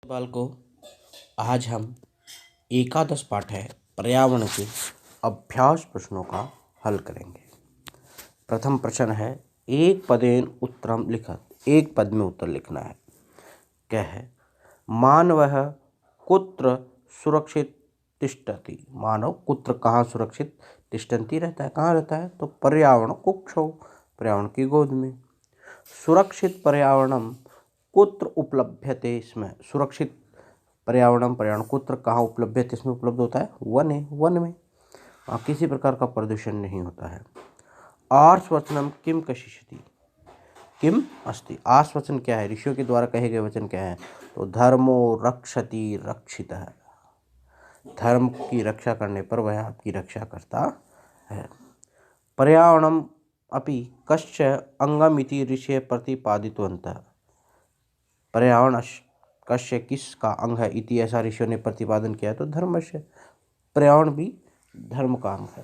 बालकों, आज हम एकादश पाठ है पर्यावरण के अभ्यास प्रश्नों का हल करेंगे। प्रथम प्रश्न है, एक पदेन उत्तरम लिखत। एक पद में उत्तर लिखना है। क्या है? मानवः कुत्र सुरक्षित तिष्ठति। मानव कुत्र कहाँ सुरक्षित तिष्ठन्ति रहता है, कहाँ रहता है? तो पर्यावरण कुक्षौ, पर्यावरण की गोद में। सुरक्षित पर्यावरणम कुत्र उपलभ्यते स्म। सुरक्षित पर्यावरण कुत्र कहाँ उपलभ्यते, इसमें उपलब्ध होता है वन में। किसी प्रकार का प्रदूषण नहीं होता है। आर्षवचनम किम कशिष्यति, किम अस्ति। आर्षवचन क्या है? ऋषियों के द्वारा कहे गए वचन क्या है? तो धर्मो रक्षति रक्षितः। धर्म की रक्षा करने पर वह आपकी रक्षा करता है। पर्यावरणम अपि कश्च अंगमिति ऋषि प्रतिपादितवन्तः। पर्यावरण कश्य किसका अंग है इति ऐसा ऋषियों ने प्रतिपादन किया है, तो धर्मस्य। पर्यावरण भी धर्म का अंग है।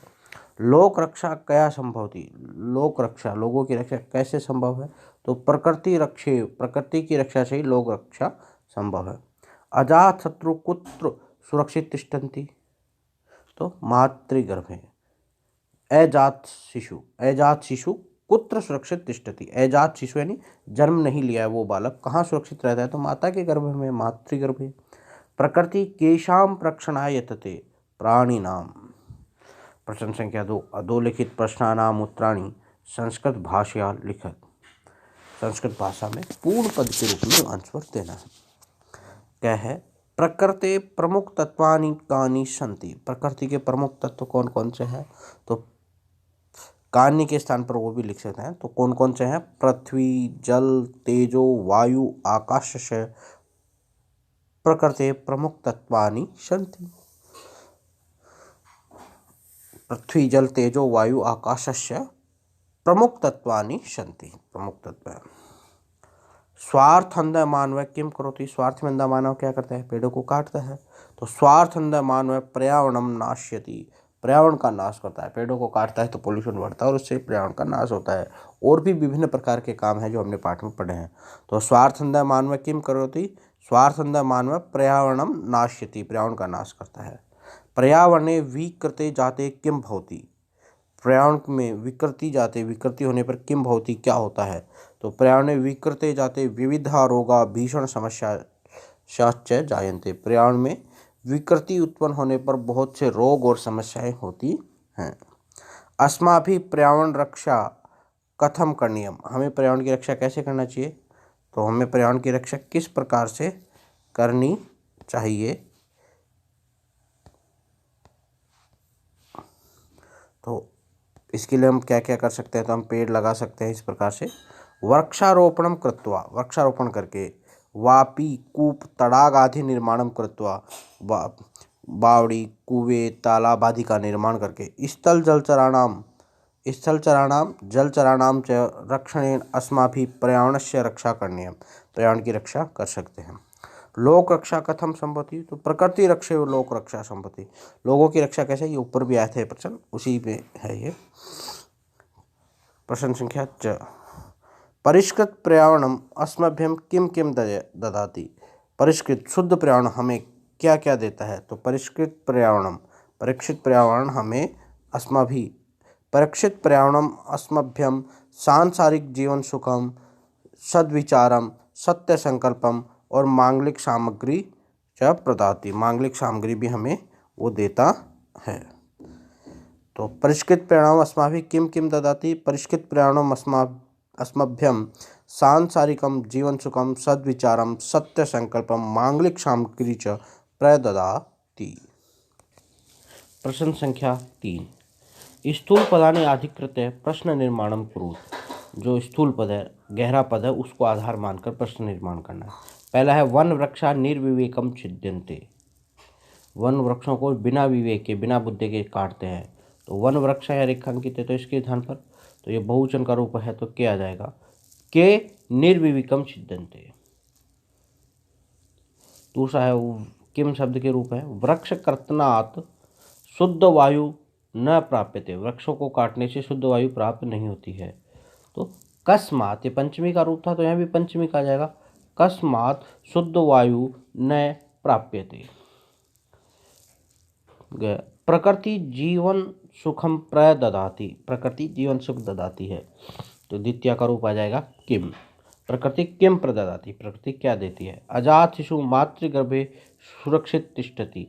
लोक रक्षा कया संभव थी। लोक रक्षा, लोगों की रक्षा कैसे संभव है? तो प्रकृति की रक्षा से ही लोक रक्षा संभव है। अजात शत्रु कुत्र सुरक्षित तिष्ठन्ति, तो मातृगर्भ है। अजात शिशु कुत्र सुरक्षित तिष्ठति। अजात शिशु यानी जन्म नहीं लिया है वो बालक, कहाँ सुरक्षित रहता है? तो माता के गर्भ में, मातृगर्भ है। प्रकृति केशाम प्रक्षणाय यतते प्राणिनाम। प्रश्न संख्या 2, अधोलिखित प्रश्नानाम उत्तराणि संस्कृत भाषया लिखत। संस्कृत भाषा में पूर्ण पद के रूप में आंसर देना है। क्या है? प्रकृति प्रमुख तत्वानि कानि सन्ति। प्रकृति के प्रमुख तत्व कौन कौन से हैं? तो कान्य के स्थान पर वो भी लिख सकते हैं। तो कौन कौन से हैं? पृथ्वी, जल, तेजो, वायु, आकाश। प्रकृति प्रमुख तत्वानि सन्ति। पृथ्वी, जल, तेजो, वायु, आकाशस्य प्रमुख तत्वानि सन्ति। प्रमुख तत्व। स्वार्थंद मानव किम करोति। स्वार्थ में अंधा मानव क्या करता है? पेड़ों को काटता है। तो स्वार्थंद मानव पर्यावरणम नाश्यति। पर्यावरण का नाश करता है। पेड़ों को काटता है तो पोल्यूशन बढ़ता है और उससे पर्यावरण का नाश होता है। और भी विभिन्न प्रकार के काम हैं जो हमने पाठ में पढ़े हैं। तो स्वार्थंद मानव किम करोति। स्वार्थंद मानव पर्यावरणम नाश्यति, पर्यावरण का नाश करता है। पर्यावरणे विकृते जाते किम भवति। पर्यावरण में विकृति होने पर किम भवति क्या होता है? तो पर्यावरण विकृते जाते विविधा रोगा भीषण समस्या जायन्ते। पर्यावरण में विकृति उत्पन्न होने पर बहुत से रोग और समस्याएं होती हैं। अस्माभिः पर्यावरण रक्षा कथम करणीयम। हमें पर्यावरण की रक्षा कैसे करना चाहिए? तो हमें पर्यावरण की रक्षा किस प्रकार से करनी चाहिए? तो इसके लिए हम क्या क्या कर सकते हैं? तो हम पेड़ लगा सकते हैं इस प्रकार से। वृक्षारोपणम कृत्वा, वृक्षारोपण करके। वापी, कूप, तड़ाग आदि निर्माणम कृत्वा, बावड़ी, कुएं, तालाब आदि का निर्माण करके। स्थल जलचराणाम च रक्षणेन अस्माभिः पर्यावरणस्य रक्षा करणीय। पर्यावरण की रक्षा कर सकते हैं। लोक रक्षा कथम संभवति। तो प्रकृति रक्षा और लोक रक्षा संभवति। लोगों की रक्षा कैसे? ये ऊपर भी आए थे प्रश्न, उसी में है ये। प्रश्न संख्या 4, परिष्कृत पर्यावरणम अस्मभ्यम किम किम ददाति। परिष्कृत शुद्ध पर्यावरण हमें क्या क्या देता है? तो परीक्षित पर्यावरण हमें परीक्षित पर्यावरणम अस्मभ्यम सांसारिक जीवन सुखम, सद्विचारम, सत्य संकल्पम और मांगलिक सामग्री च प्रदाति। मांगलिक सामग्री भी हमें वो देता है। तो परिष्कृत पर्यावरणम अस्माभिः किम किम ददाति। परिष्कृत पर्यावरणम अस्मभ्यम सांसारिकम जीवन सुखम, सद्विचारम, सत्य संकल्पम, मांगलिक सामग्री च प्रददाति। प्रश्न संख्या 3, स्थूल पदानि अधिकृत्य प्रश्न निर्माणम कुरुत। जो स्थूल पद है, गहरा पद है, उसको आधार मानकर प्रश्न निर्माण करना है। पहला है वन वृक्षा निर्विवेकम छिद्यन्ते। वन वृक्षों को बिना विवेक के, बिना बुद्धि के काटते हैं। तो वन वृक्ष या रेखांकित है, तो इसके स्थान पर तो ये बहुवचन का रूप है, तो क्या आ जाएगा? के निर्विवेकम छिद्यन्ते। दूसरा है किम शब्द के रूप है, वृक्ष कर्तनात् शुद्ध वायु न प्राप्यते। वृक्षों को काटने से शुद्ध वायु प्राप्त नहीं होती है। तो कस्मात्, ये पंचमी का रूप था, तो यहाँ भी पंचमी का आ जाएगा। कस्मात् शुद्ध वायु न प्राप्यते। प्रकृति जीवन सुखम प्रददाति, प्रकृति जीवन सुख ददाती है, तो द्वितीय का रूप आ जाएगा किम। प्रकृति किम प्रददाति, प्रकृति क्या देती है। अजात शिशु मातृगर्भे सुरक्षित तिष्ठति,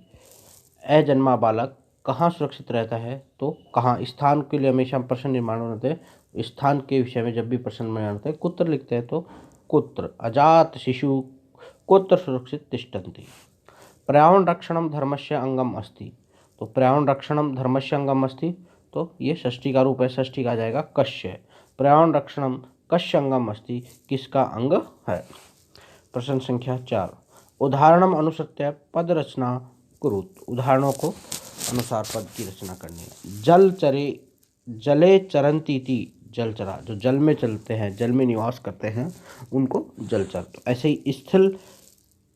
अजन्मा बालक कहाँ सुरक्षित रहता है, तो कहाँ। स्थान के लिए हमेशा प्रश्न निर्माण होते हैं, स्थान के विषय में जब भी प्रश्न निर्माण होते हैं कुत्र लिखते हैं तो कुत्र। अजात शिशु कुत्र सुरक्षित तिष्ठन्ति। पर्यावरण रक्षणम धर्मस्य अंगम अस्ति, तो पर्यावरण रक्षणम धर्मस्य अंगम अस्ति, तो ये षष्ठी का रूप है, षष्ठी का आ जाएगा कस्य। पर्यावरण रक्षणम कस्य अंगम अस्ति, किसका अंग है। प्रश्न संख्या 4, उदाहरणम अनुसृत्य पद रचना कुरुत, उदाहरणों को अनुसार पद की रचना करनी है। जल चरे जले चरंती थी, जलचरा जो जल में चलते हैं, जल में निवास करते हैं उनको जलचर। तो ऐसे ही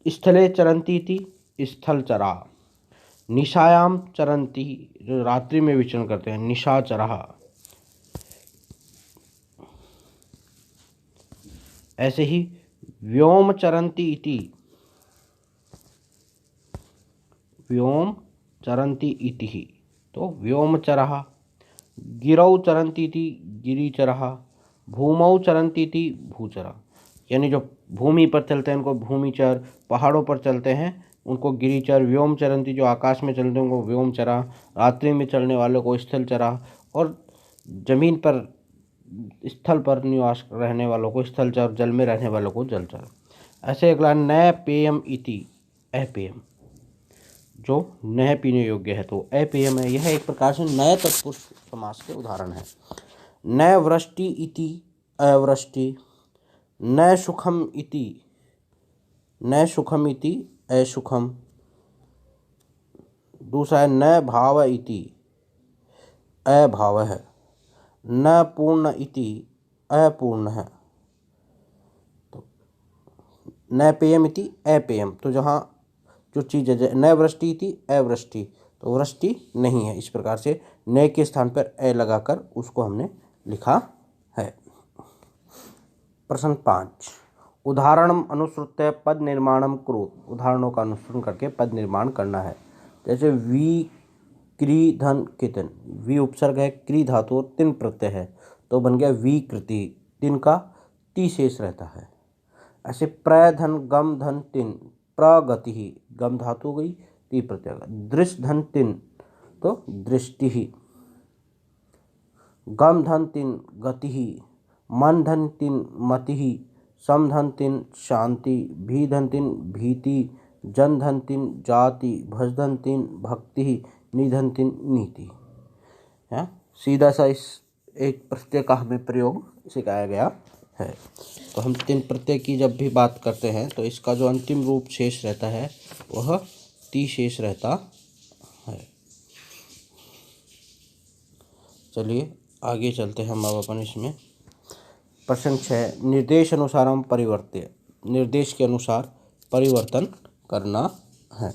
स्थले चरंती थी, स्थलचरा। निशायाम चरंती जो रात्रि में विचरण करते हैं, निशाचरा। ऐसे ही व्योम चरंती इति, व्योम चरंती इति, तो व्योमचरः। गिरौ चरंती इति, गिरिचरः। भूमौ चरंती इति, भूचरः। यानी जो भूमि पर चलते हैं उनको भूमिचर, पहाड़ों पर चलते हैं उनको गिरिचर, व्योम चरंती जो आकाश में चलते हैं उनको व्योमचरा, रात्रि में चलने वालों को स्थलचरा, और जमीन पर स्थल पर निवास रहने वालों को स्थलचर, जल में रहने वालों को जलचर। ऐसे अगला न पेयम इति, अपेयम जो नह पीने योग्य है तो अपेयम है। यह एक प्रकार से नए तत्पुरुष समास के उदाहरण है। न वृष्टि इति अवृष्टि, न सुखम इति, न सुखम इति असुखम। दूसरा है न भाव इति अभाव है, न पूर्ण इति अपूर्ण है, तो न पेयम इति अपेयम, तो जहाँ जो चीज़ है न वृष्टि थी अवृष्टि, तो वृष्टि नहीं है। इस प्रकार से न के स्थान पर अ लगाकर उसको हमने लिखा है। प्रश्न 5, उदाहरणम अनुसृत्य पद निर्माणम कुरु, उदाहरणों का अनुसरण करके पद निर्माण करना है। जैसे वी क्री धन कितन, वी उपसर्ग है, क्री धातु और तिन प्रत्यय है, तो बन गया वी कृति, तिन का टी शेष रहता है। ऐसे प्र धन गम धन तिन, प्रगति ही, गम धातु गई, ती प्रत्यय। दृश्य धन तिन, तो दृष्टि ही। गम धन तिन गति ही, मन धन तिन मति ही, सम धन तिन शांति, भी धन तिन भीति, जन धन तिन जाति, भज धन तिन भक्ति ही, निधन तिन नीति। सीधा सा इस एक प्रत्यय का हमें प्रयोग सिखाया गया है। तो हम तिन प्रत्यय की जब भी बात करते हैं तो इसका जो अंतिम रूप शेष रहता है वह ती शेष रहता है। चलिए आगे चलते हैं हम अब अपन इसमें। प्रश्न 6, निर्देश अनुसारम परिवर्त्य, निर्देश के अनुसार परिवर्तन करना है।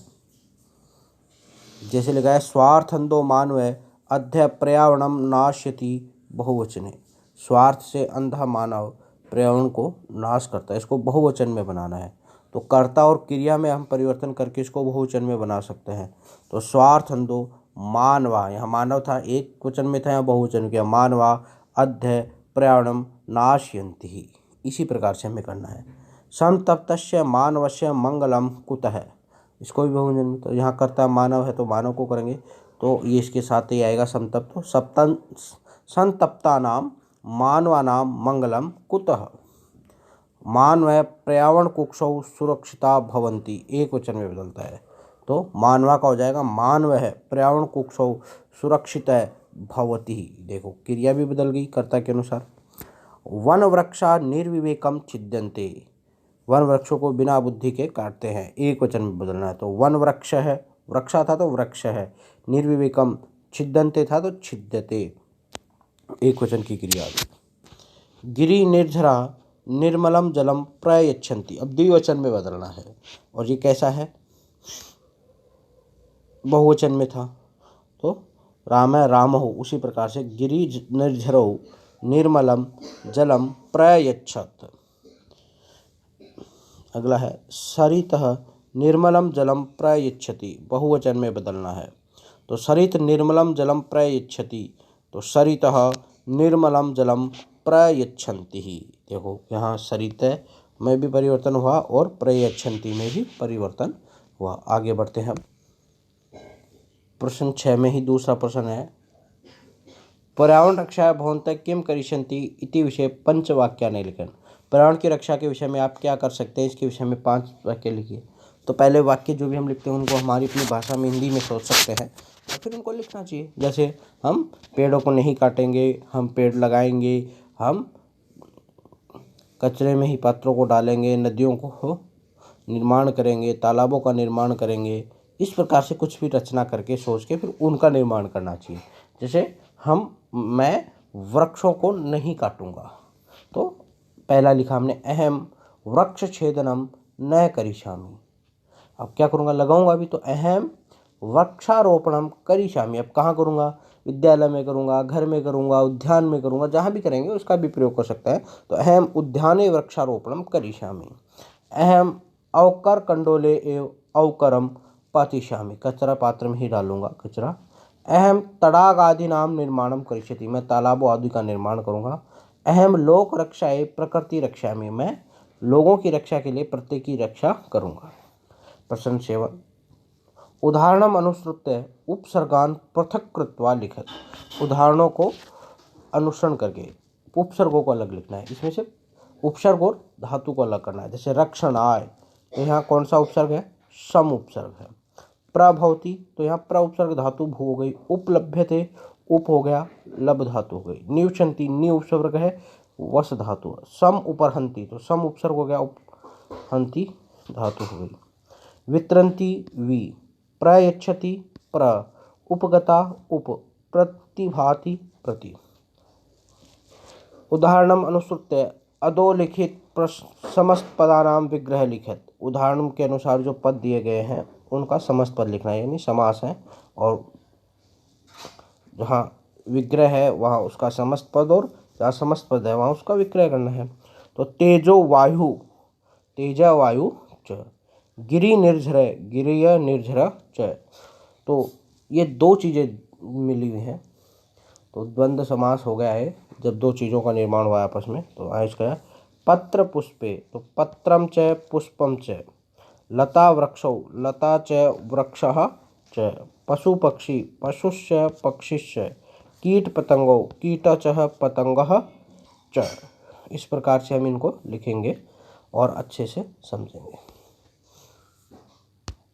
जैसे लिखा है स्वार्थंदो मानव अध्य पर्यावरणम नाश्यति बहुवचने, स्वार्थ से अंधा मानव पर्यावरण को नाश करता है, इसको बहुवचन में बनाना है। तो कर्ता और क्रिया में हम परिवर्तन करके इसको बहुवचन में बना सकते हैं। तो स्वार्थ अंधो मानवा, यहाँ मानव था एक वचन में था, यहाँ बहुवचन किया, मानवा अध्य पर्यावरणम नाशयन्ति ही, इसी प्रकार से हमें करना है। संतप्तस्य मानवस्य मंगलम कुतः, इसको भी बहुवचन में, तो यहाँ कर्ता मानव है तो मानव को करेंगे, तो ये इसके साथ ही आएगा संतप्त। तो सप्तन संतप्ता नाम मानवानाम मंगलम कुतः, मानव पर्यावरण कुक्षौ सुरक्षिता भवन्ति, एक वचन में बदलता है, तो मानवा का हो जाएगा मानव है पर्यावरण कुक्षौ सुरक्षित भवति, देखो क्रिया भी बदल गई कर्ता के अनुसार। वन वृक्षा निर्विवेकम छिद्यन्ते, वन वृक्षों को बिना बुद्धि के काटते हैं, एक वचन में बदलना है। तो वन वृक्ष है, वृक्षा था तो वृक्ष है, निर्विवेकम छिद्यन्ते था तो छिद्यते, एक वचन की क्रिया। गिरि निर्झरा निर्मलम जलम प्रयच्छन्ति, अब द्विवचन में बदलना है, और ये कैसा है, बहुवचन में था, तो राम है राम हो, उसी प्रकार से गिरि निर्झरो निर्मलम जलम प्रयच्छत। अगला है सरितः निर्मलम जलम प्रयच्छति, बहुवचन में बदलना है। तो सरित निर्मलम जलम प्रयच्छति, तो सरितः निर्मलम जलम प्रयच्छन्ति ही। देखो यहाँ सरित में भी परिवर्तन हुआ और प्रयच्छन्ति में भी परिवर्तन हुआ। आगे बढ़ते हैं। प्रश्न 6 में ही दूसरा प्रश्न है पर्यावरण रक्षाय भवन्तः किं करिष्यन्ति इति विषये पंचवाक्यानि लिखन्। पर्यावरण की रक्षा के विषय में आप क्या कर सकते हैं, इसके विषय में 5 वाक्य लिखिए। तो पहले वाक्य जो भी हम लिखते हैं उनको हमारी अपनी भाषा में हिंदी में सोच सकते हैं और फिर उनको लिखना चाहिए। जैसे हम पेड़ों को नहीं काटेंगे, हम पेड़ लगाएंगे, हम कचरे में ही पात्रों को डालेंगे, नदियों को निर्माण करेंगे, तालाबों का निर्माण करेंगे। इस प्रकार से कुछ भी रचना करके सोच के फिर उनका निर्माण करना चाहिए। जैसे मैं वृक्षों को नहीं काटूंगा, तो पहला लिखा हमने अहम वृक्ष छेदनम न करिष्यामि। अब क्या करूँगा, लगाऊंगा भी, तो अहम वृक्षारोपणम करिष्यामि। अब कहाँ करूँगा, विद्यालय में करूँगा, घर में करूँगा, उद्यान में करूँगा, जहाँ भी करेंगे उसका भी प्रयोग कर सकता है। तो अहम उद्याने वृक्षारोपणम करिष्यामि। अहम अवकर कंडोले एव अवकरम पातिष्यामि, कचरा पात्र में ही डालूंगा कचरा। अहम तड़ाग आदि नाम निर्माणम करिष्यति, मैं तालाबों आदि का निर्माण करूँगा। अहम लोक रक्षाए प्रकृति रक्षामि, मैं लोगों की रक्षा के लिए प्रकृति की रक्षा करूँगा। प्रश्न 7 उदाहरणम अनुसृत्य उपसर्गान पृथक कृत्वा लिखत। उदाहरणों को अनुसरण करके उपसर्गों को अलग लिखना है। इसमें से उपसर्ग और धातु को अलग करना है। जैसे रक्षण आय, तो यहाँ कौन सा उपसर्ग है, सम उपसर्ग है। प्रभवती, तो यहाँ प्र उपसर्ग धातु भू हो गई। उपलभ्यते, उप हो गया, लब धातु हो गई। निवसंति, नि उपसर्ग है, वस धातु। सम उपरहंती, तो सम उपसर्ग हो गया, उपहंती धातु हो गई। वितरंती वि, प्रयच्छति प्र, उपगता उप, प्रतिभाति प्रति। उदाहरणम अनुसृत्य अधोलिखित समस्त पदानाम विग्रह लिखित। उदाहरण के अनुसार जो पद दिए गए हैं उनका समस्त पद लिखना है, यानी समास है, और जहाँ विग्रह है वहाँ उसका समस्त पद और जहाँ समस्त पद है वहाँ उसका विग्रह करना है। तो तेजो वायु, तेजा वायु च, गिरि निर्झर, गिरिय निर्झर च। तो ये दो चीज़ें मिली हुई हैं, तो द्वंद्व समास हो गया है जब दो चीज़ों का निर्माण हुआ आपस में। तो आयश का पत्र पुष्पे, तो पत्रम च पुष्पम च। लता वृक्षौ, लता च वृक्षः च। पशु पक्षी, पशुश्च पक्षिश्च। कीट पतंगौ, कीटचः पतंगः च। इस प्रकार से हम इनको लिखेंगे और अच्छे से समझेंगे।